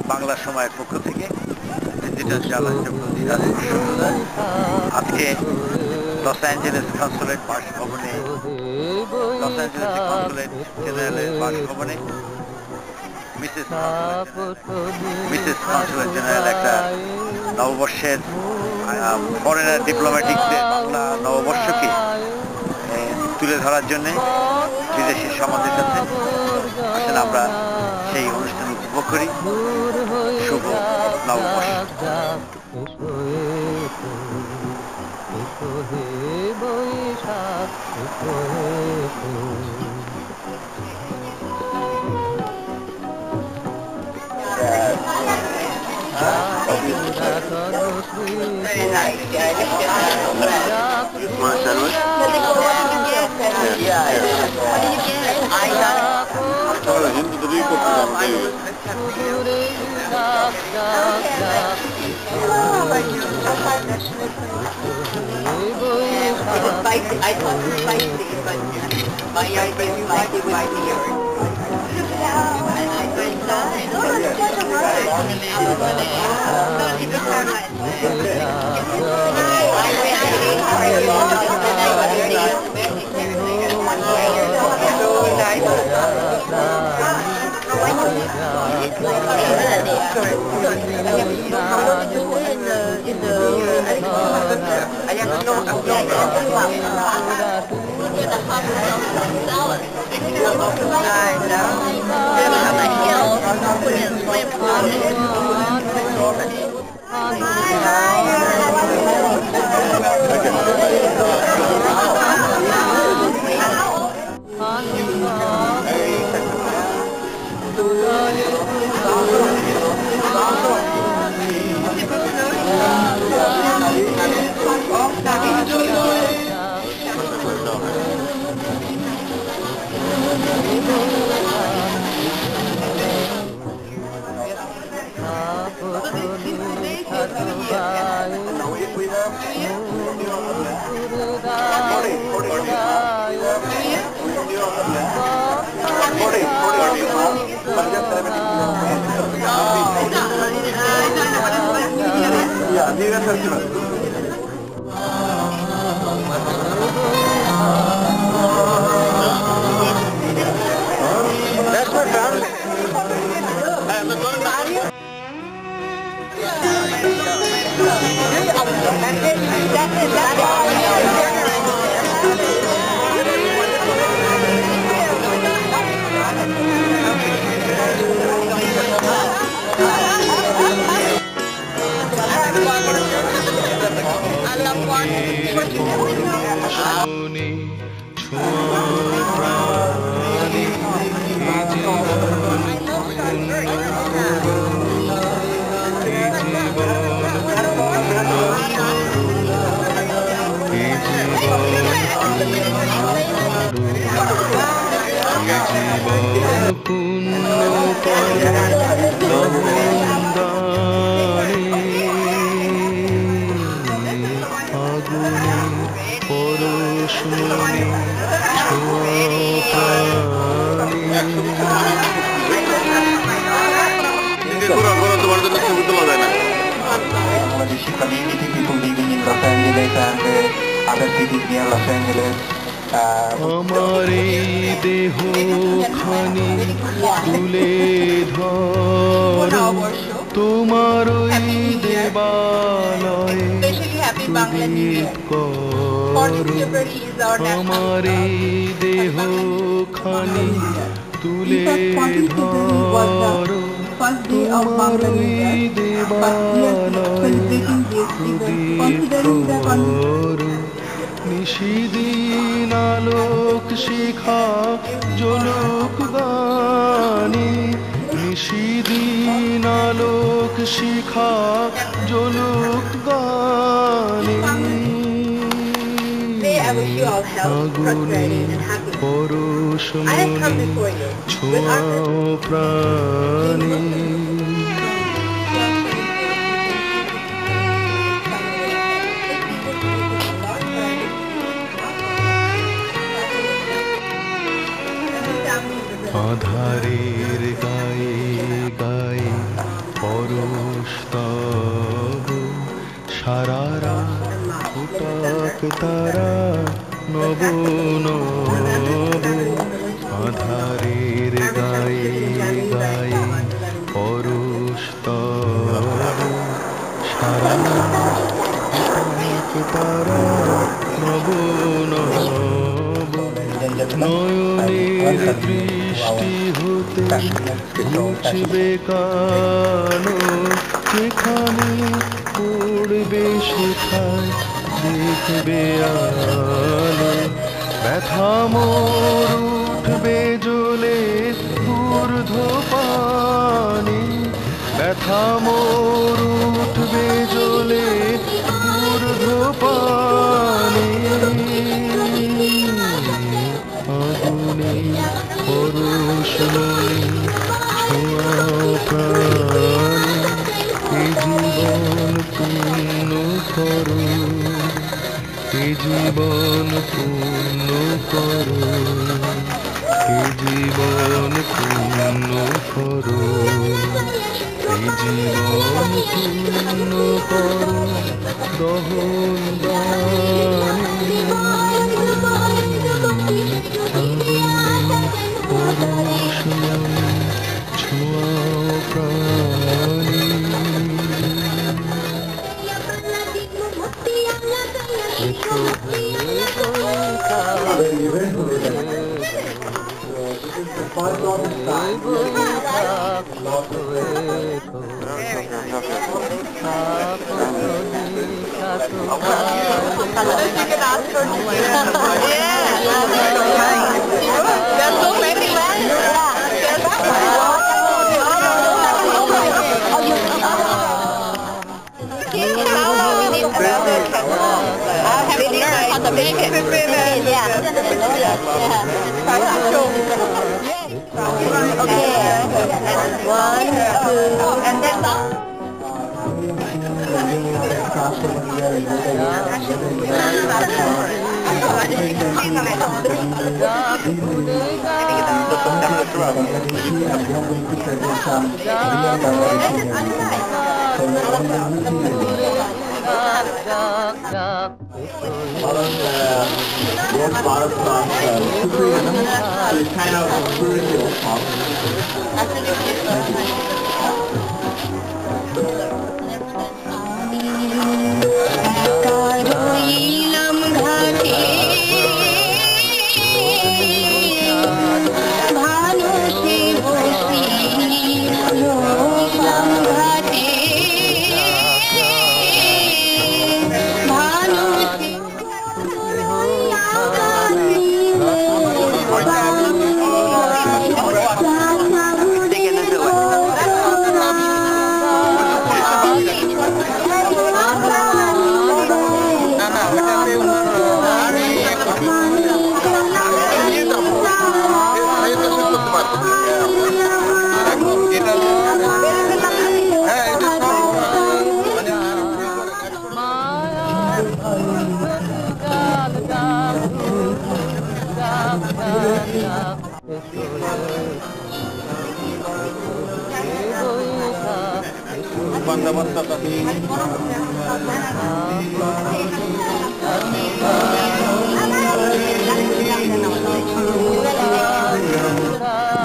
বাংলা সময়ের পক্ষ থেকে ডিজিটাল জার্নালিজম প্রতি রাজকীয় শুভেচ্ছা। আজকে লস অ্যাঞ্জেলেস কনসুলেট বাসভবনে, লস অ্যাঞ্জেলেসের কনসুলেট জেনারেলের বাসভবনে মিসেস কনসুলেট জেনারেল একটা নববর্ষের ফরেনার ডিপ্লোম্যাটিকদের বাংলা নববর্ষকে তুলে ধরার জন্যে বিদেশি সমাজের কাছে আসলে আমরা সেই অনুষ্ঠান উপভোগ করি। শুভ নববর্ষ। I thought spicy, but my idea is spicy would be yours. That's my family. Community people living in Los Angeles and other cities near Los Angeles. हमारे देहो खानी तुले धरो तुम्हारे देवालय प्रदीप करो हमारे देहो खानी तुले धरो तुम्हारे देवालय प्रदीप करो निशिदिन आलोक शिखा जलुक गानी निशिदिन आलोक शिखा जलुक गानी আগুনে পরশমণি ছোঁয়াও প্রাণী আধারের গায়ে গায়ে পরশ তব সারা রাত ফুটাক তারা নব নব আধারের গায়ে গায়ে পরশ তব সারা রাত ফুটাক তারা নব নব নয়নের দৃষ্টি হতে ঘুচবে কানো যেখানে পড়বে সেখায় দেখবে আলো ব্যথা মোর উঠবে জ্বলে ঊর্ধ্বপানে ব্যথা মোর উঠবে জ্বলে ঊর্ধ্বপানে আগুনে পরশমণি ছোঁয়া প্রাণে এ জীবন পূর্ণ করো এ জীবন পূর্ণ করো এ জীবন পূর্ণ করো এ জীবন পূর্ণ করো দহন দানে পরশমণি ছোঁয়া প্রাণে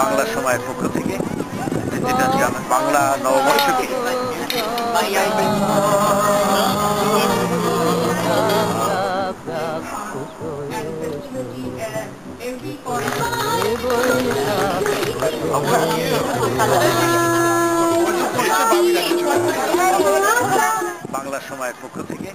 বাংলা সময়ের পক্ষ থেকে যেটা বাংলা নববর্ষকে বাংলা সময়ের পক্ষ থেকে